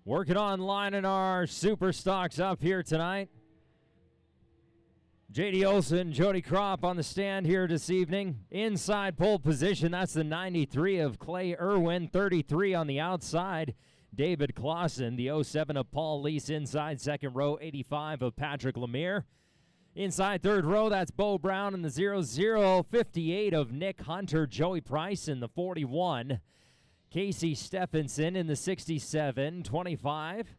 Working online in our super stocks up here tonight. J.D. Olson, Jody Kropp on the stand here this evening. Inside pole position, that's the 93 of Clay Irwin, 33 on the outside. David Clausen, the 07 of Paul Lease inside. Second row, 85 of Patrick Lemire. Inside third row, that's Bo Brown in the 00, 58 of Nick Hunter. Joey Price in the 41. Casey Stephenson in the 67, 25.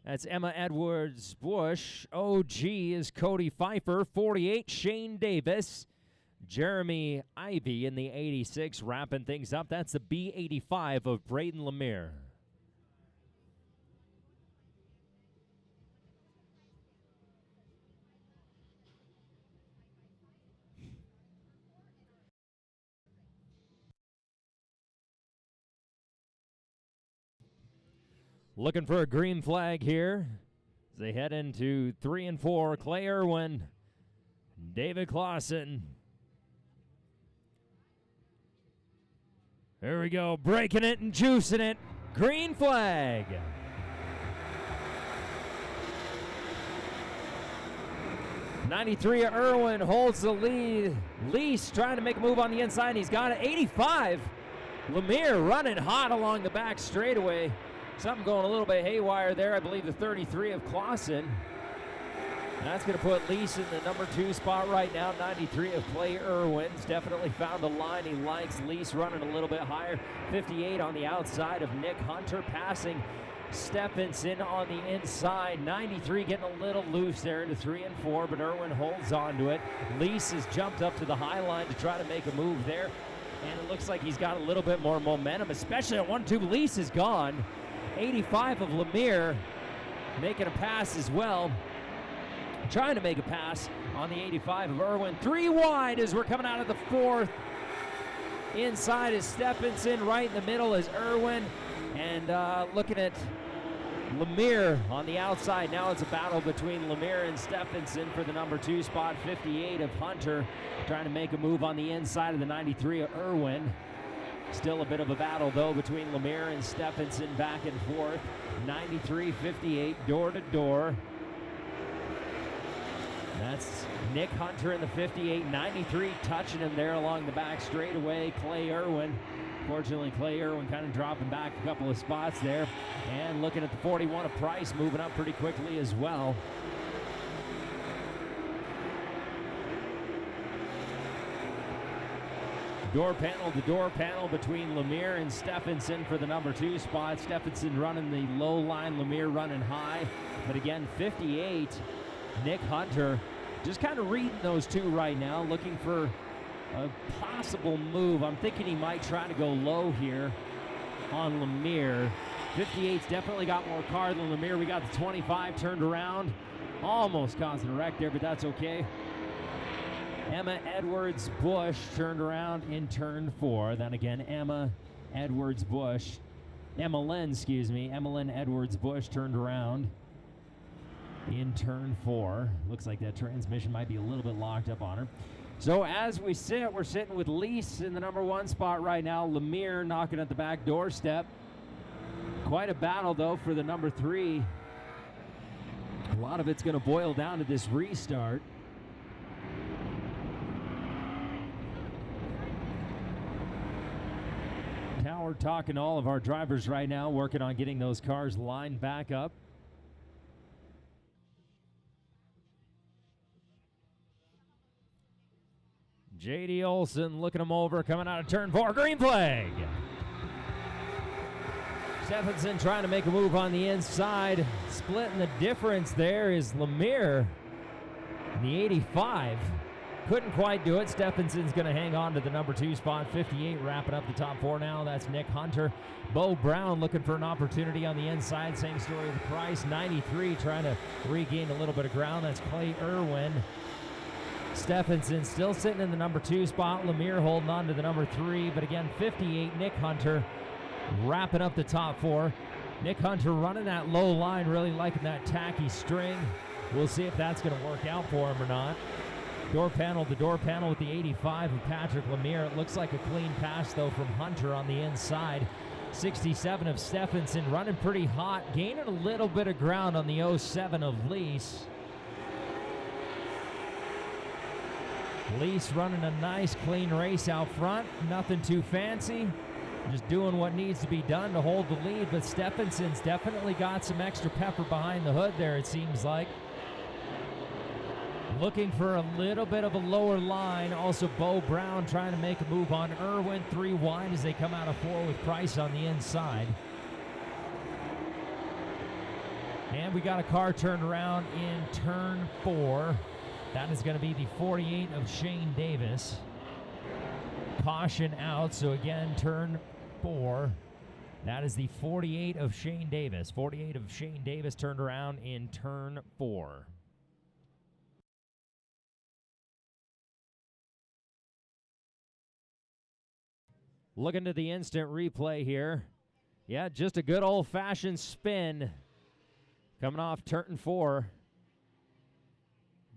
That's Emma Edwards Bush. OG is Cody Pfeiffer, 48. Shane Davis. Jeremy Ivy in the 86, wrapping things up. That's the B85 of Braden Lemire. Looking for a green flag here as they head into 3 and 4. Clay Irwin, David Clausen. There we go, breaking it and juicing it. Green flag. '93 Irwin holds the lead. Lease trying to make a move on the inside. He's got it. 85. Lemire running hot along the back straightaway. Something going a little bit haywire there. I believe the 33 of Clausen. That's going to put Lease in the number 2 spot right now. 93 of Clay Irwin's definitely found a line he likes. Lease running a little bit higher. 58 on the outside of Nick Hunter, passing Stephenson on the inside. 93 getting a little loose there into 3 and 4, but Irwin holds on to it. Lease has jumped up to the high line to try to make a move there, and it looks like he's got a little bit more momentum, especially at 1-2. Lease is gone. 85 of Lemire making a pass as well. Trying to make a pass on the 85 of Irwin. 3 wide as we're coming out of the 4th. Inside is Stephenson. Right in the middle is Irwin. And looking at Lemire on the outside. Now it's a battle between Lemire and Stephenson for the number 2 spot. 58 of Hunter trying to make a move on the inside of the 93 of Irwin. Still a bit of a battle, though, between Lemire and Stephenson back and forth. 93, 58, door to door. That's Nick Hunter in the 58. 93 touching him there along the back straightaway. Clay Irwin. Fortunately, Clay Irwin kind of dropping back a couple of spots there. And looking at the 41 of Price, moving up pretty quickly as well. Door panel to door panel between Lemire and Stephenson for the number 2 spot. Stephenson running the low line, Lemire running high. But again, 58, Nick Hunter, just kind of reading those two right now, looking for a possible move. I'm thinking he might try to go low here on Lemire. 58's definitely got more car than Lemire. We got the 25 turned around. Almost causing a wreck there, but that's okay. Emma Edwards Bush turned around in turn 4. Then again, Emma Edwards Bush. Emmalyn Edwards Bush turned around in turn 4. Looks like that transmission might be a little bit locked up on her. So as we sit, we're sitting with Lease in the number 1 spot right now. Lemire knocking at the back doorstep. Quite a battle, though, for the number 3. A lot of it's going to boil down to this restart. Now we're talking to all of our drivers right now, working on getting those cars lined back up. J.D. Olson looking them over, coming out of turn 4. Green flag. Stephenson trying to make a move on the inside. Splitting the difference there is Lemire in the 85. Couldn't quite do it. Stephenson's going to hang on to the number 2 spot. 58 wrapping up the top 4 now. That's Nick Hunter. Bo Brown looking for an opportunity on the inside. Same story with Price. 93 trying to regain a little bit of ground. That's Clay Irwin. Stephenson still sitting in the number 2 spot. Lemire holding on to the number 3. But again, 58, Nick Hunter wrapping up the top 4. Nick Hunter running that low line, really liking that tacky string. We'll see if that's going to work out for him or not. Door panel to door panel with the 85 of Patrick Lemire. It looks like a clean pass, though, from Hunter on the inside. 67 of Stephenson, running pretty hot, gaining a little bit of ground on the 07 of Lease. Lease running a nice clean race out front, nothing too fancy, just doing what needs to be done to hold the lead, but Stephenson's definitely got some extra pepper behind the hood there, it seems like. Looking for a little bit of a lower line. Also, Bo Brown trying to make a move on Irwin. 3 wide as they come out of 4 with Price on the inside. And we got a car turned around in turn 4. That is going to be the 48 of Shane Davis. Caution out, so again, turn 4. That is the 48 of Shane Davis. 48 of Shane Davis turned around in turn 4. Looking to the instant replay here. Yeah, just a good old-fashioned spin. Coming off turn 4.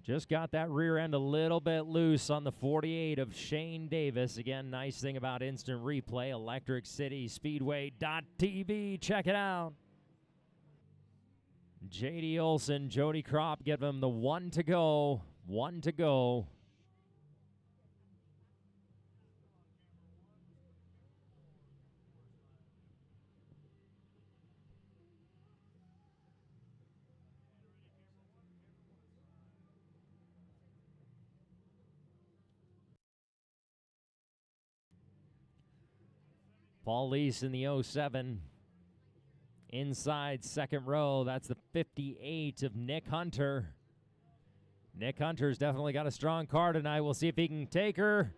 Just got that rear end a little bit loose on the 48 of Shane Davis. Again, nice thing about instant replay, Electric City Speedway.tv. Check it out. J.D. Olson, Jody Kropp give him the 1 to go. 1 to go. Paul Lease in the 07. Inside second row, that's the 58 of Nick Hunter. Nick Hunter's definitely got a strong car tonight. We'll see if he can take her.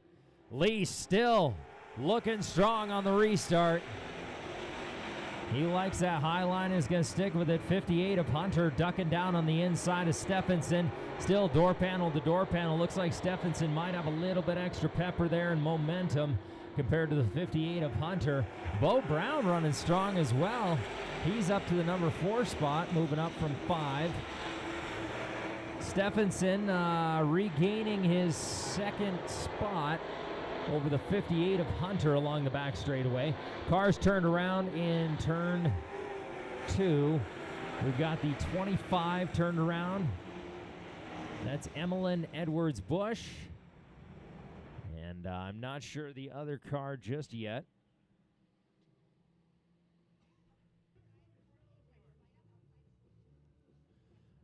Lease still looking strong on the restart. He likes that high line, is going to stick with it. 58 of Hunter ducking down on the inside of Stephenson. Still door panel to door panel. Looks like Stephenson might have a little bit extra pepper there and momentum compared to the 58 of Hunter. Bo Brown running strong as well. He's up to the number 4 spot, moving up from 5. Stephenson regaining his second spot over the 58 of Hunter along the back straightaway. Cars turned around in turn 2. We've got the 25 turned around. That's Emmeline Edwards Bush. And I'm not sure the other car just yet.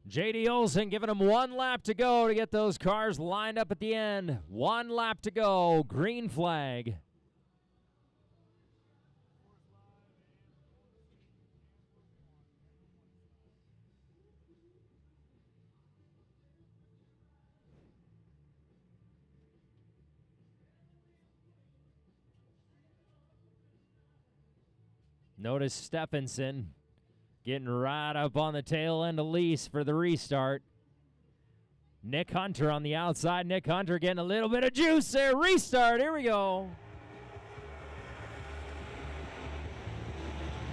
J.D. Olson giving him 1 lap to go to get those cars lined up at the end. 1 lap to go. Green flag. Notice Stephenson getting right up on the tail end of Lease for the restart. Nick Hunter on the outside. Nick Hunter getting a little bit of juice there. Restart. Here we go.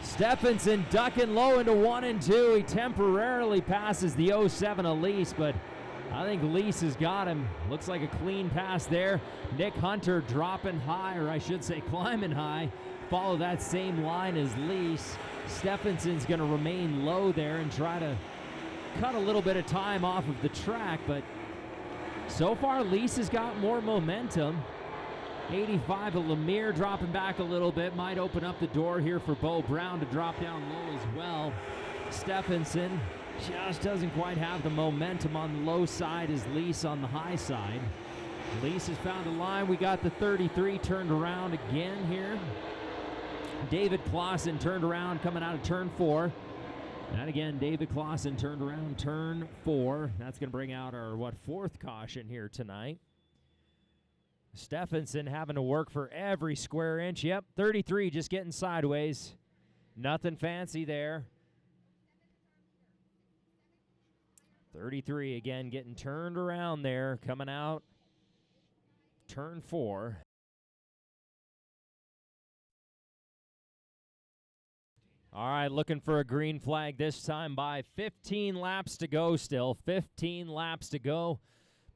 Stephenson ducking low into 1 and 2. He temporarily passes the 07 of Lease, but I think Lease has got him. Looks like a clean pass there. Nick Hunter dropping high, or I should say climbing high. Follow that same line as Lease. Stephenson's going to remain low there and try to cut a little bit of time off of the track, but so far Lease has got more momentum. 85 of Lemire dropping back a little bit. Might open up the door here for Bo Brown to drop down low as well. Stephenson just doesn't quite have the momentum on the low side as Lease on the high side. Lease has found a line. We got the 33 turned around again here. David Clausen turned around coming out of turn 4. And again, David Clausen turned around turn 4. That's going to bring out our, 4th caution here tonight. Stephenson having to work for every square inch. Yep, 33 just getting sideways. Nothing fancy there. 33 again getting turned around there, coming out turn 4. All right, looking for a green flag this time by 15 laps to go still. 15 laps to go.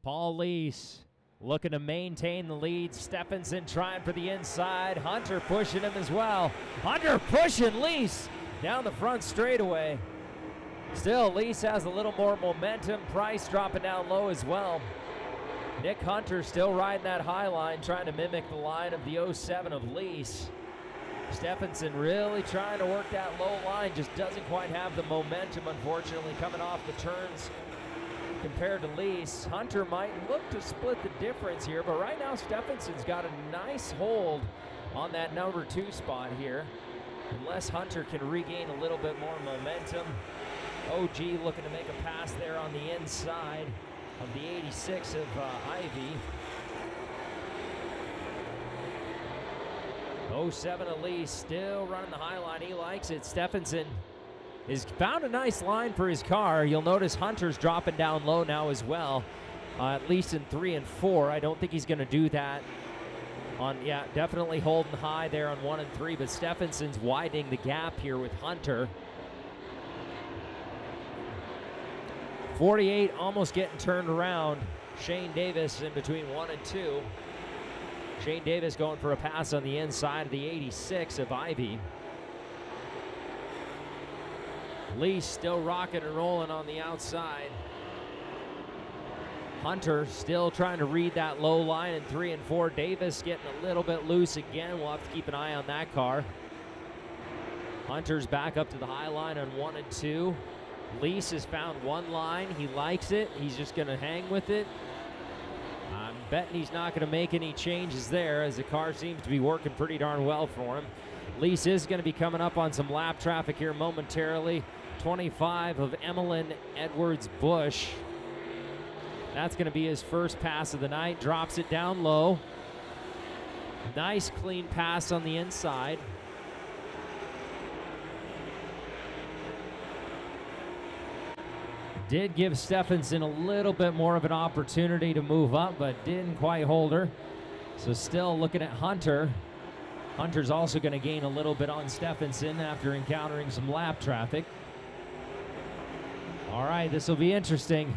Paul Lease looking to maintain the lead. Stephenson trying for the inside. Hunter pushing him as well. Hunter pushing Lease down the front straightaway. Still, Lease has a little more momentum. Price dropping down low as well. Nick Hunter still riding that high line, trying to mimic the line of the 07 of Lease. Stephenson really trying to work that low line, just doesn't quite have the momentum, unfortunately, coming off the turns compared to Lease. Hunter might look to split the difference here, but right now Stephenson's got a nice hold on that number 2 spot here. Unless Hunter can regain a little bit more momentum. OG looking to make a pass there on the inside of the 86 of Ivy. 07 Elise still running the high line. He likes it. Stephenson has found a nice line for his car. You'll notice Hunter's dropping down low now as well, at least in 3 and 4. I don't think he's going to do that on, yeah, definitely holding high there on 1 and 3, but Stephenson's widening the gap here with Hunter. 48 almost getting turned around. Shane Davis in between 1 and 2. Shane Davis going for a pass on the inside of the 86 of Ivy. Lee still rocking and rolling on the outside. Hunter still trying to read that low line in 3 and 4. Davis getting a little bit loose again. We'll have to keep an eye on that car. Hunter's back up to the high line on 1 and 2. Lease has found one line. He likes it. He's just going to hang with it. I'm betting he's not going to make any changes there, as the car seems to be working pretty darn well for him. Lease is going to be coming up on some lap traffic here momentarily. 25 of Emmeline Edwards Bush. That's going to be his first pass of the night. Drops it down low. Nice clean pass on the inside. Did give Stephenson a little bit more of an opportunity to move up, but didn't quite hold her. So still looking at Hunter. Hunter's also going to gain a little bit on Stephenson after encountering some lap traffic. All right, this will be interesting.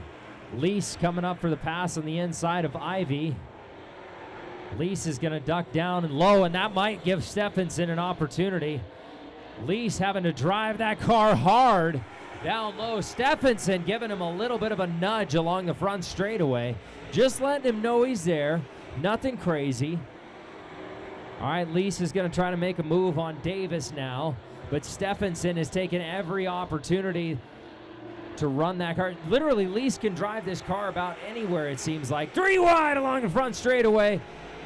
Lease coming up for the pass on the inside of Ivy. Lease is going to duck down and low, and that might give Stephenson an opportunity. Lease having to drive that car hard down low. Stephenson giving him a little bit of a nudge along the front straightaway. Just letting him know he's there. Nothing crazy. All right, Lease is going to try to make a move on Davis now, but Stephenson is taking every opportunity to run that car. Literally, Lease can drive this car about anywhere, it seems like. 3 wide along the front straightaway.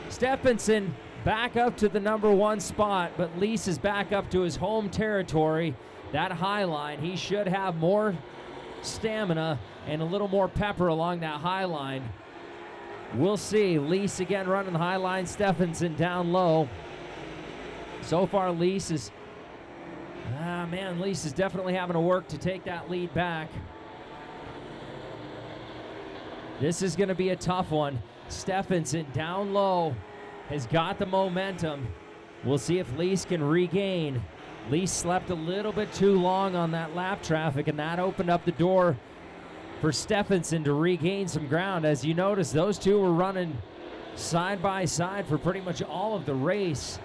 Stephenson back up to the number 1 spot, but Lease is back up to his home territory. That high line, he should have more stamina and a little more pepper along that high line. We'll see. Lease again running the high line. Stephenson down low. So far, Lease is... Lease is definitely having to work to take that lead back. This is going to be a tough one. Stephenson down low has got the momentum. We'll see if Lease can regain. Lease slept a little bit too long on that lap traffic, and that opened up the door for Stephenson to regain some ground. As you notice, those two were running side by side for pretty much all of the race.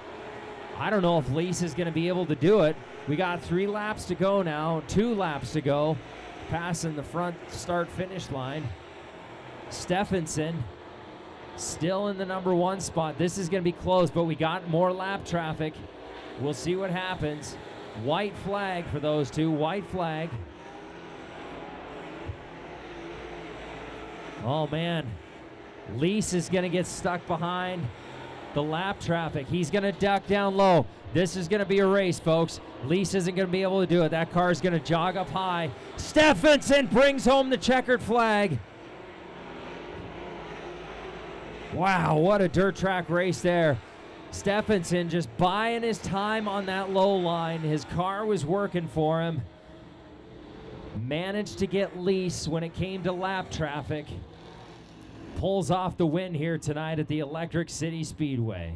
I don't know if Lease is going to be able to do it. We got 3 laps to go now, 2 laps to go, passing the front start-finish line. Stephenson still in the number 1 spot. This is going to be close, but we got more lap traffic. We'll see what happens. White flag for those two, white flag. Oh man, Lease is going to get stuck behind the lap traffic. He's going to duck down low. This is going to be a race, folks. Lease isn't going to be able to do it. That car is going to jog up high. Stephenson brings home the checkered flag. Wow, what a dirt track race there. Stephenson just buying his time on that low line. His car was working for him. Managed to get Lease when it came to lap traffic. Pulls off the win here tonight at the Electric City Speedway.